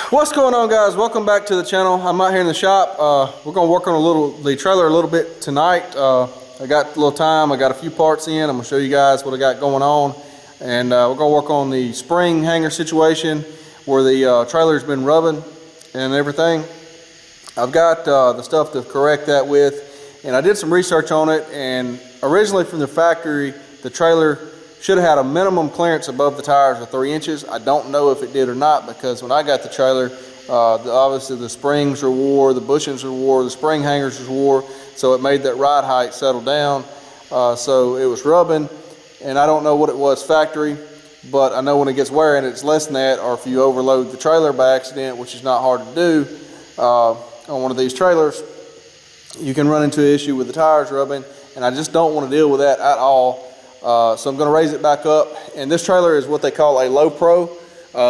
What's going on, guys? Welcome back to the channel. I'm out here in the shop. We're gonna work on the trailer a little bit tonight. I got a little time. I got a few parts in. I'm gonna show you guys what I got going on, and we're gonna work on the spring hanger situation where the trailer's been rubbing and everything. I've got the stuff to correct that with, and I did some research on it. And originally from the factory, the trailer should have had a minimum clearance above the tires of 3 inches. I don't know if it did or not, because when I got the trailer, obviously the springs are wore, the bushings are wore, the spring hangers are wore, so it made that ride height settle down. So it was rubbing, and I don't know what it was factory, but I know when it gets wearing, it's less than that, or if you overload the trailer by accident, which is not hard to do on one of these trailers, you can run into an issue with the tires rubbing, and I just don't want to deal with that at all. So I'm going to raise it back up, and this trailer is what they call a low pro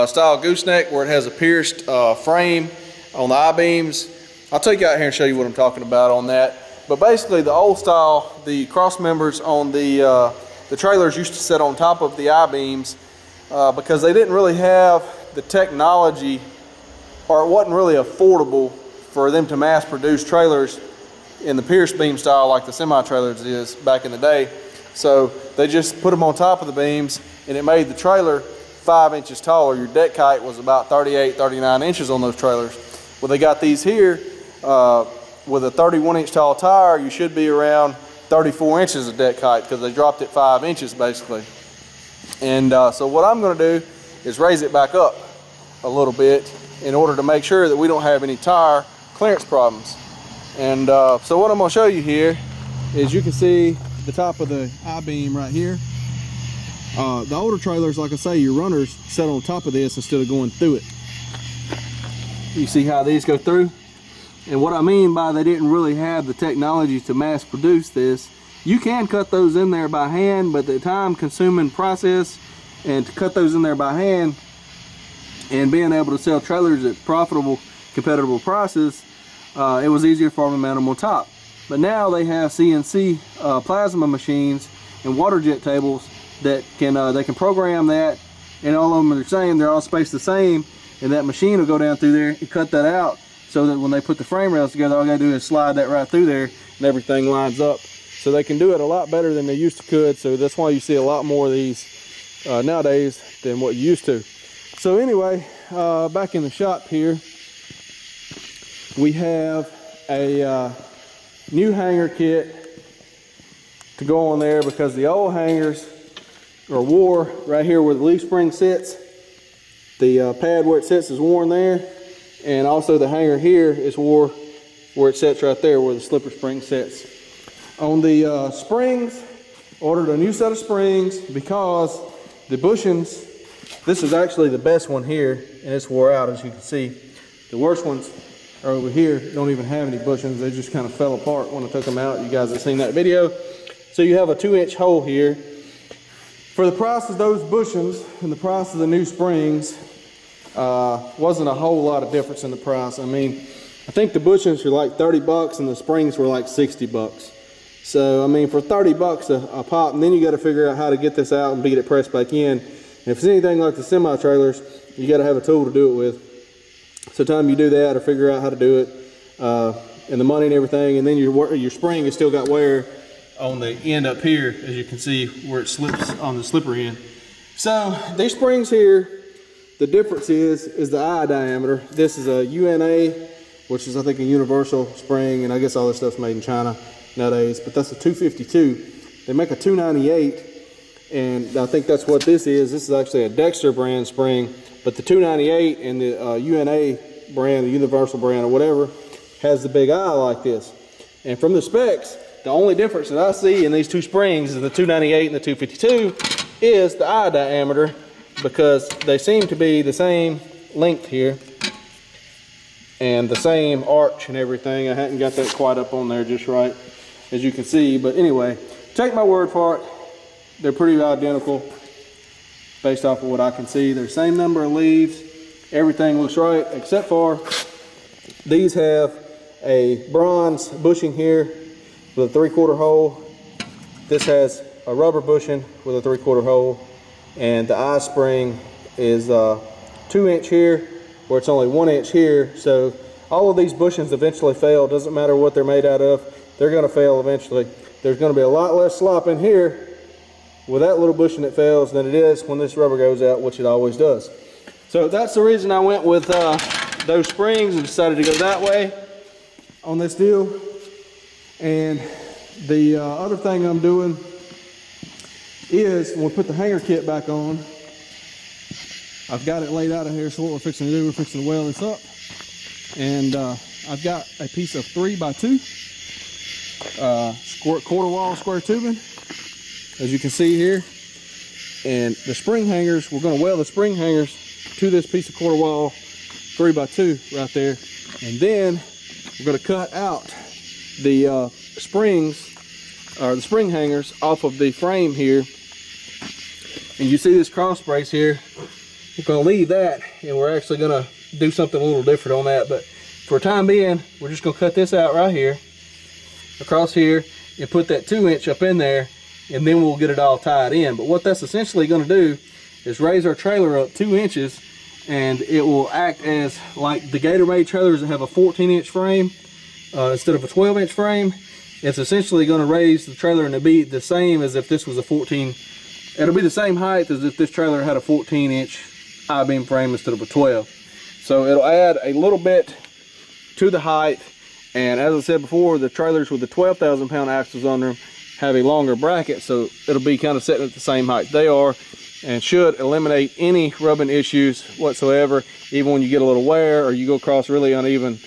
style gooseneck, where it has a pierced frame on the I-beams. I'll take you out here and show you what I'm talking about on that. But basically, the old style, the cross members on the trailers used to sit on top of the I-beams because they didn't really have the technology, or it wasn't really affordable for them to mass produce trailers in the pierced beam style like the semi-trailers is back in the day. So they just put them on top of the beams, and it made the trailer 5 inches taller. Your deck height was about 38, 39 inches on those trailers. Well, they got these here with a 31-inch tall tire. You should be around 34 inches of deck height, because they dropped it 5 inches basically. And so what I'm going to do is raise it back up a little bit in order to make sure that we don't have any tire clearance problems. And so what I'm going to show you here is, you can see the top of the I-beam right here. The older trailers, like I say, your runners set on top of this instead of going through it. You see how these go through? And what I mean by they didn't really have the technology to mass produce this, you can cut those in there by hand, but the time consuming process, and to cut those in there by hand and being able to sell trailers at profitable, competitive prices, it was easier for them to mount them on top. But now they have CNC plasma machines and water jet tables that can they can program that, and all of them are the same. They're all spaced the same, and that machine will go down through there and cut that out, so that when they put the frame rails together, all they gotta do is slide that right through there, and everything lines up. So they can do it a lot better than they used to could. So that's why you see a lot more of these nowadays than what you used to. So anyway, back in the shop here, we have a new hanger kit to go on there, because the old hangers are wore right here where the leaf spring sits. The pad where it sits is worn there, and also the hanger here is wore where it sits right there where the slipper spring sits. On the springs, ordered a new set of springs, because the bushings, this is actually the best one here, and it's wore out, as you can see. The worst ones are over here, don't even have any bushings. They just kind of fell apart when I took them out. You guys have seen that video. So you have a 2-inch hole here. For the price of those bushings and the price of the new springs, wasn't a whole lot of difference in the price. I mean, I think the bushings are like 30 bucks and the springs were like 60 bucks. So I mean, for 30 bucks a pop, and then you got to figure out how to get this out and get it pressed back in. And if it's anything like the semi-trailers, you got to have a tool to do it with. So time you do that, or figure out how to do it, and the money and everything, and then your spring has still got wear on the end up here, as you can see where it slips on the slipper end. So these springs here, the difference is the eye diameter. This is a UNA, which is I think a universal spring, and I guess all this stuff's made in China nowadays, but that's a 252. They make a 298, and I think that's what this is. This is actually a Dexter brand spring, but the 298 and the UNA brand, the universal brand or whatever, has the big eye like this. And from the specs, the only difference that I see in these two springs is the 298 and the 252 is the eye diameter, because they seem to be the same length here and the same arch and everything. I hadn't got that quite up on there just right, as you can see, but anyway, take my word for it, they're pretty identical based off of what I can see. They're the same number of leaves, everything looks right, except for these have a bronze bushing here with a 3/4 hole. This has a rubber bushing with a 3/4 hole, and the eye spring is 2 inch here where it's only 1 inch here. So all of these bushings eventually fail. Doesn't matter what they're made out of, they're going to fail eventually. There's going to be a lot less slop in here with that little bushing that fails than it is when this rubber goes out, which it always does. So that's the reason I went with those springs and decided to go that way on this deal. And the other thing I'm doing is when we put the hanger kit back on, I've got it laid out of here. So what we're fixing to do, we're fixing to weld this up. And I've got a piece of 3x2 quarter wall square tubing, as you can see here. And the spring hangers, we're going to weld the spring hangers to this piece of quarter wall 3x2 right there. And then we're going to cut out the springs, or the spring hangers, off of the frame here. And you see this cross brace here, we're going to leave that, and we're actually going to do something a little different on that. But for the time being, we're just going to cut this out right here, across here, and put that 2 inch up in there, and then we'll get it all tied in. But what that's essentially going to do is raise our trailer up 2 inches, and it will act as like the Gator made trailers that have a 14-inch frame instead of a 12-inch frame. It's essentially going to raise the trailer and it'll be the same as if this was a 14. It'll be the same height as if this trailer had a 14-inch I-beam frame instead of a 12. So it'll add a little bit to the height. And as I said before, the trailers with the 12,000 pound axles on them have a longer bracket, so it'll be kind of sitting at the same height they are, and should eliminate any rubbing issues whatsoever, even when you get a little wear or you go across really uneven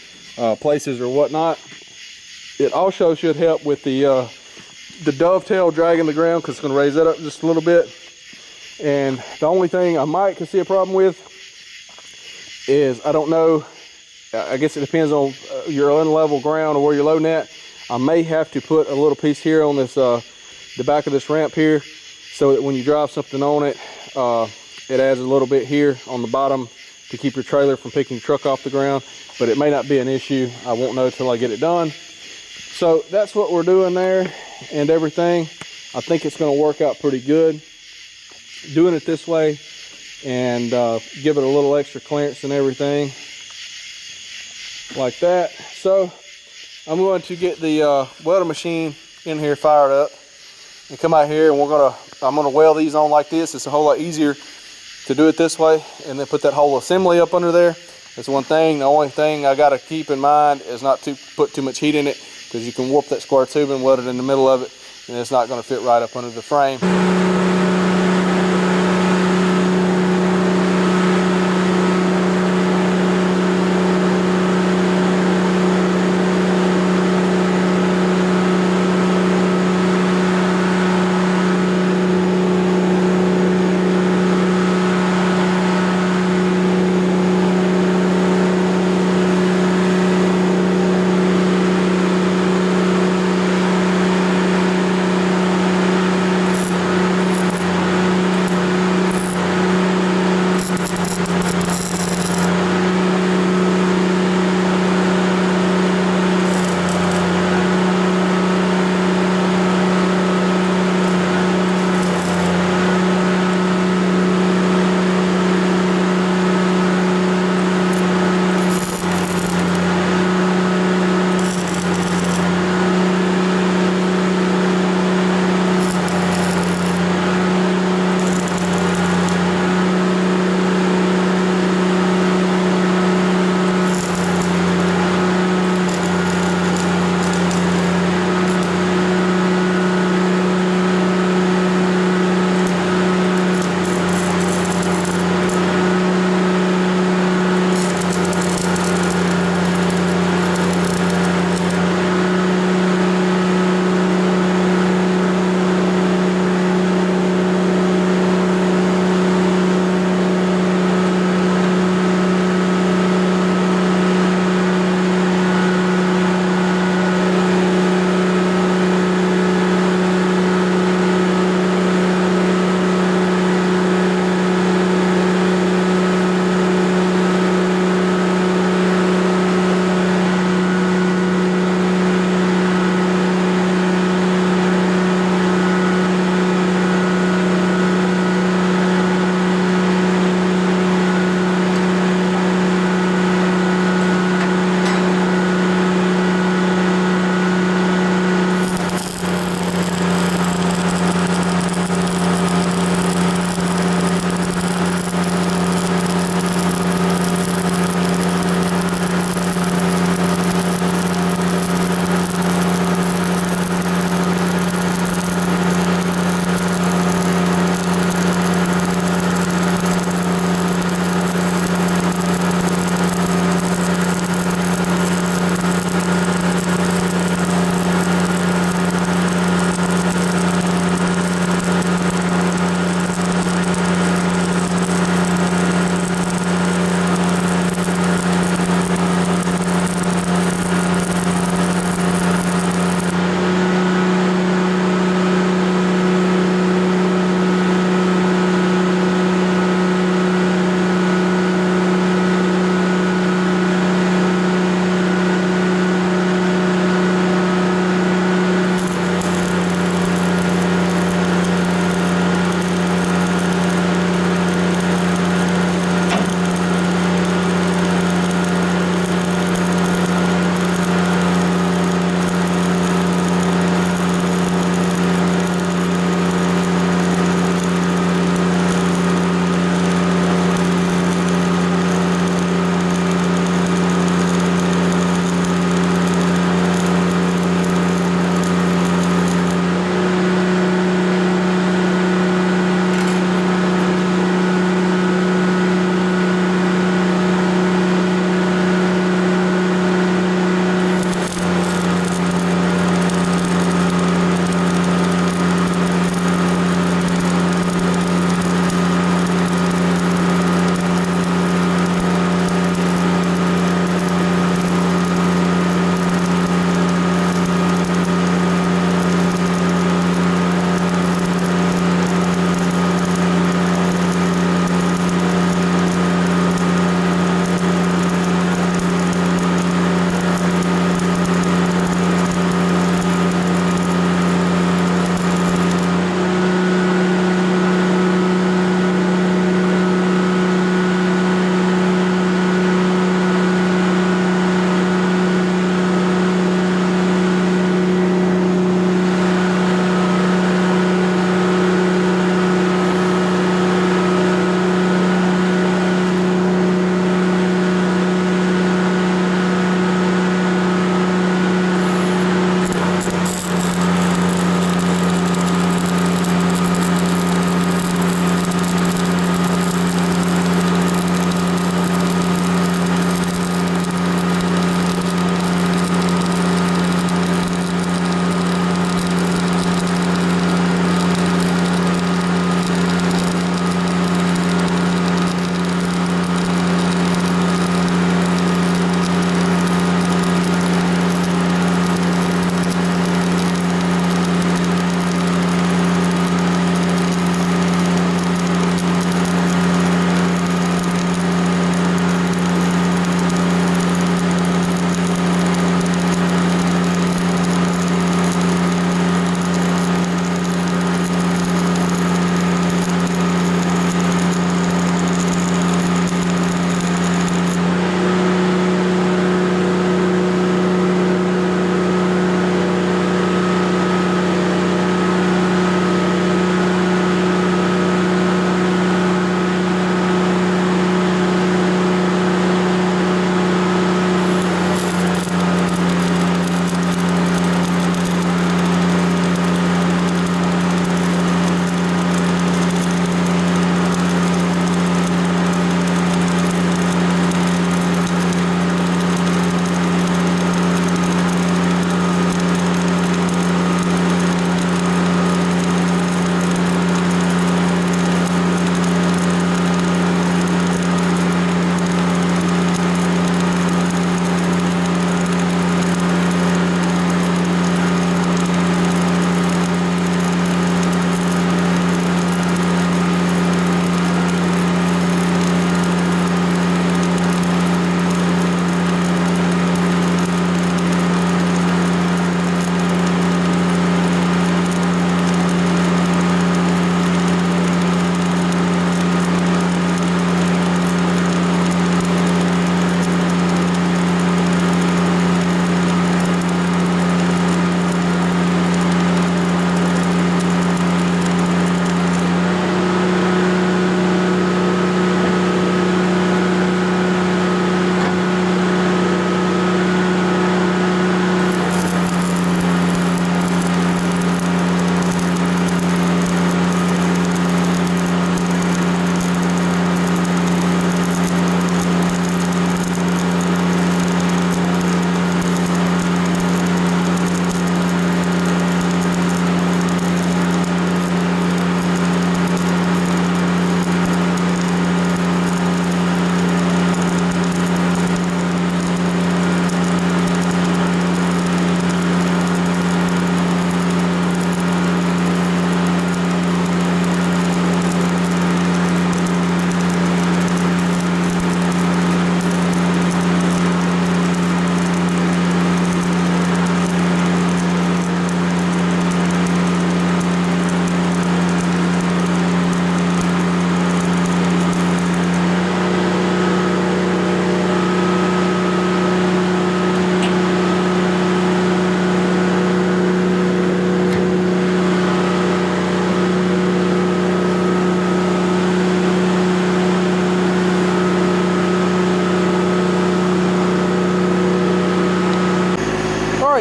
places or whatnot. It also should help with the dovetail dragging the ground, because it's going to raise that up just a little bit. And the only thing I might can see a problem with is, I don't know, I guess it depends on your unlevel ground or where you're loading at. I may have to put a little piece here on this, the back of this ramp here, so that when you drive something on it, it adds a little bit here on the bottom to keep your trailer from picking your truck off the ground. But it may not be an issue. I won't know till I get it done. So that's what we're doing there and everything. I think it's going to work out pretty good doing it this way, and give it a little extra clearance and everything like that. So I'm going to get the welder machine in here fired up and come out here, and I'm gonna weld these on like this. It's a whole lot easier to do it this way, and then put that whole assembly up under there. That's one thing. The only thing I gotta keep in mind is not to put too much heat in it, because you can warp that square tube and weld it in the middle of it, and it's not gonna fit right up under the frame.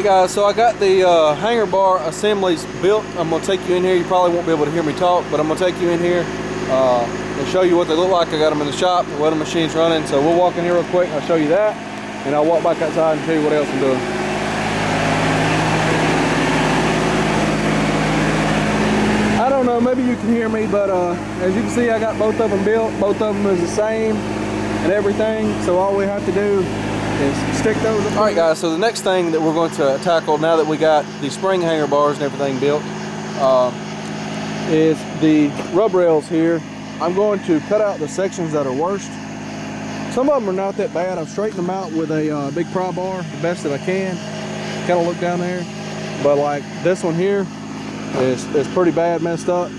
Alright guys, so I got the hanger bar assemblies built. I'm going to take you in here. You probably won't be able to hear me talk, but I'm going to take you in here and show you what they look like. I got them in the shop, the welding machine's running. So we'll walk in here real quick and I'll show you that. And I'll walk back outside and show you what else I'm doing. I don't know, maybe you can hear me, but as you can see, I got both of them built. Both of them is the same and everything. So all we have to do is stick those up. Alright guys, so the next thing that we're going to tackle now that we got the spring hanger bars and everything built is the rub rails here. I'm going to cut out the sections that are worst. Some of them are not that bad. I've straightened them out with a big pry bar the best that I can. Kind of look down there. But like this one here is pretty bad, messed up.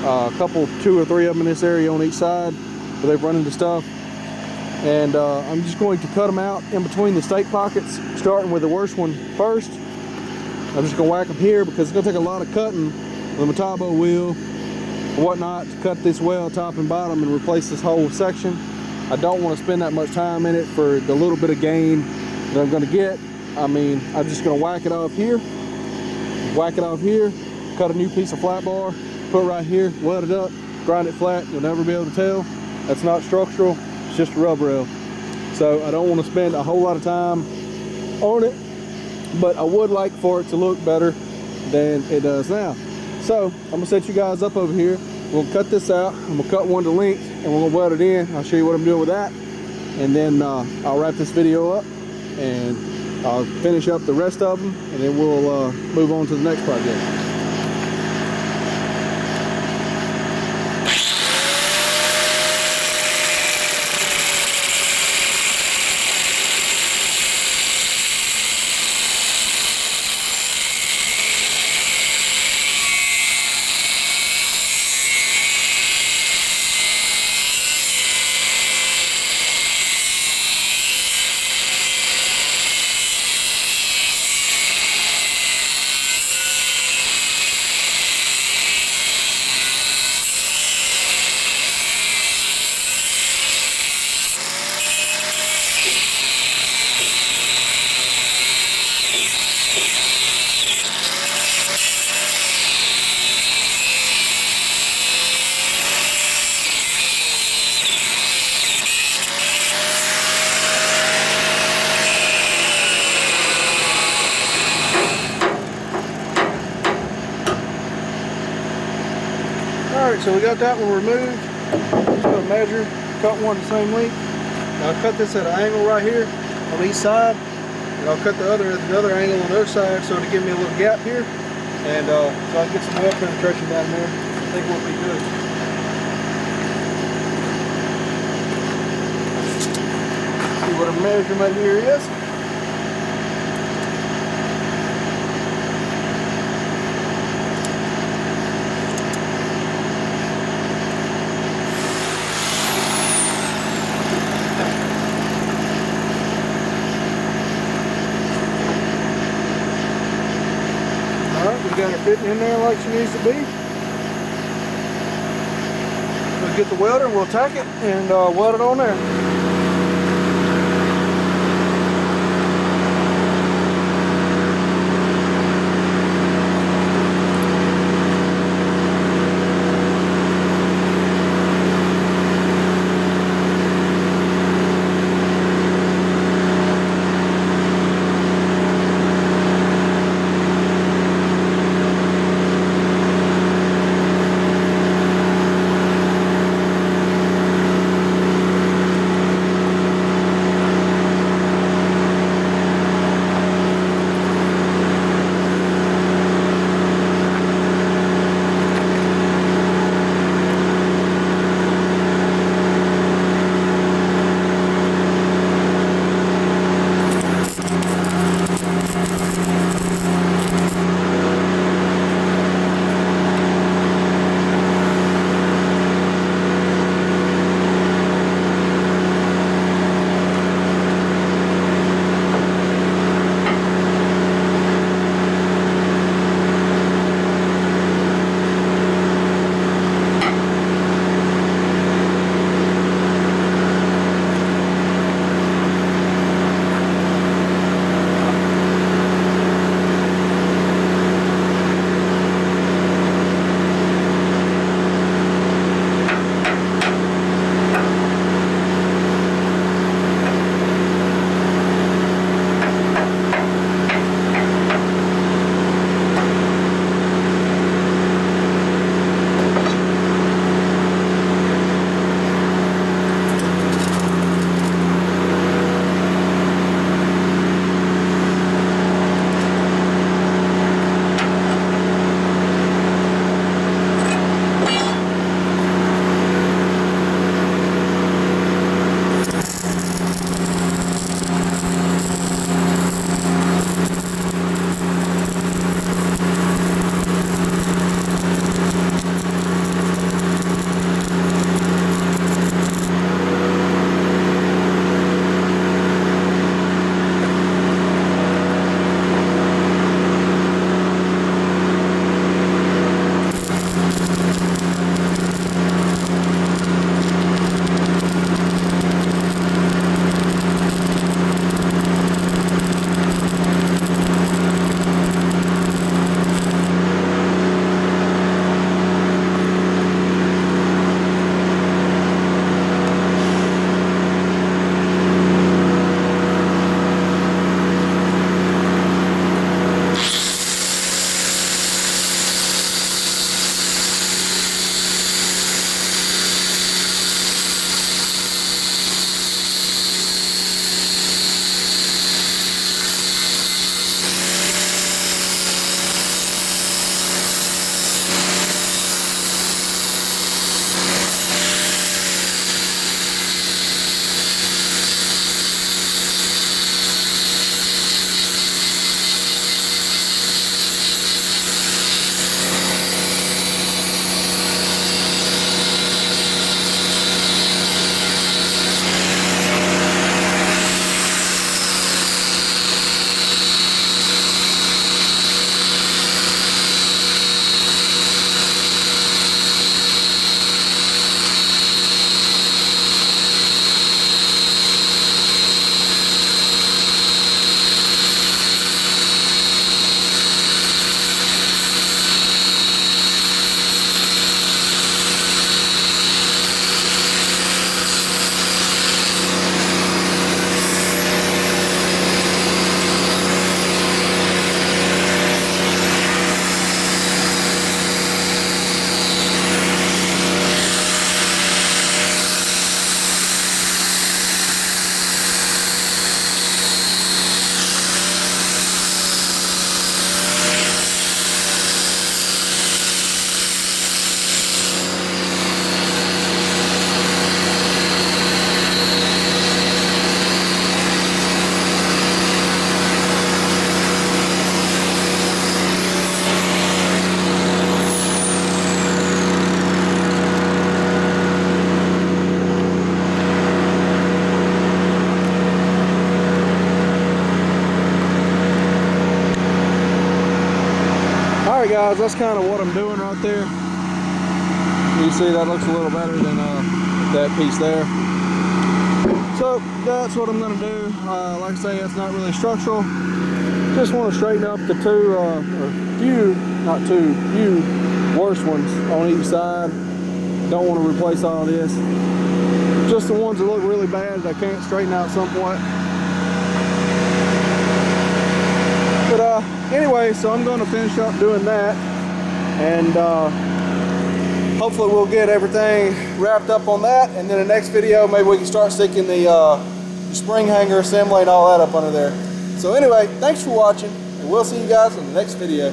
A couple, 2 or 3 of them in this area on each side where they've run into stuff. And I'm just going to cut them out in between the stake pockets, starting with the worst one first. I'm just going to whack them here because it's going to take a lot of cutting with a Metabo wheel and whatnot to cut this weld top and bottom and replace this whole section. I don't want to spend that much time in it for the little bit of gain that I'm going to get. I mean, I'm just going to whack it off here, cut a new piece of flat bar, put it right here, weld it up, grind it flat. You'll never be able to tell. That's not structural. Just a rub rail. So I don't want to spend a whole lot of time on it, but I would like for it to look better than it does now. So I'm gonna set you guys up over here. We'll cut this out. I'm gonna cut one to length and we're gonna weld it in. I'll show you what I'm doing with that, and then I'll wrap this video up and I'll finish up the rest of them, and then we'll move on to the next project. Alright, so we got that one removed. Just going to measure, cut one the same length. Now I'll cut this at an angle right here on each side, and I'll cut the other at the other angle on the other side, so to give me a little gap here, and so I can get some weld penetration down there. I think we'll be good. See what a measurement here is. Got it fitting in there like she needs to be. We'll get the welder and we'll tack it and weld it on there. guys, that's kind of what I'm doing right there. You see that looks a little better than that piece there. So that's what I'm going to do. Like I say, it's not really structural. Just want to straighten up the few worst ones on each side. Don't want to replace all this. Just the ones that look really bad that I can't straighten out somewhat. But anyway, so I'm going to finish up doing that, and hopefully we'll get everything wrapped up on that, and then the next video maybe we can start sticking the spring hanger assembly and all that up under there. So anyway, thanks for watching, and we'll see you guys in the next video.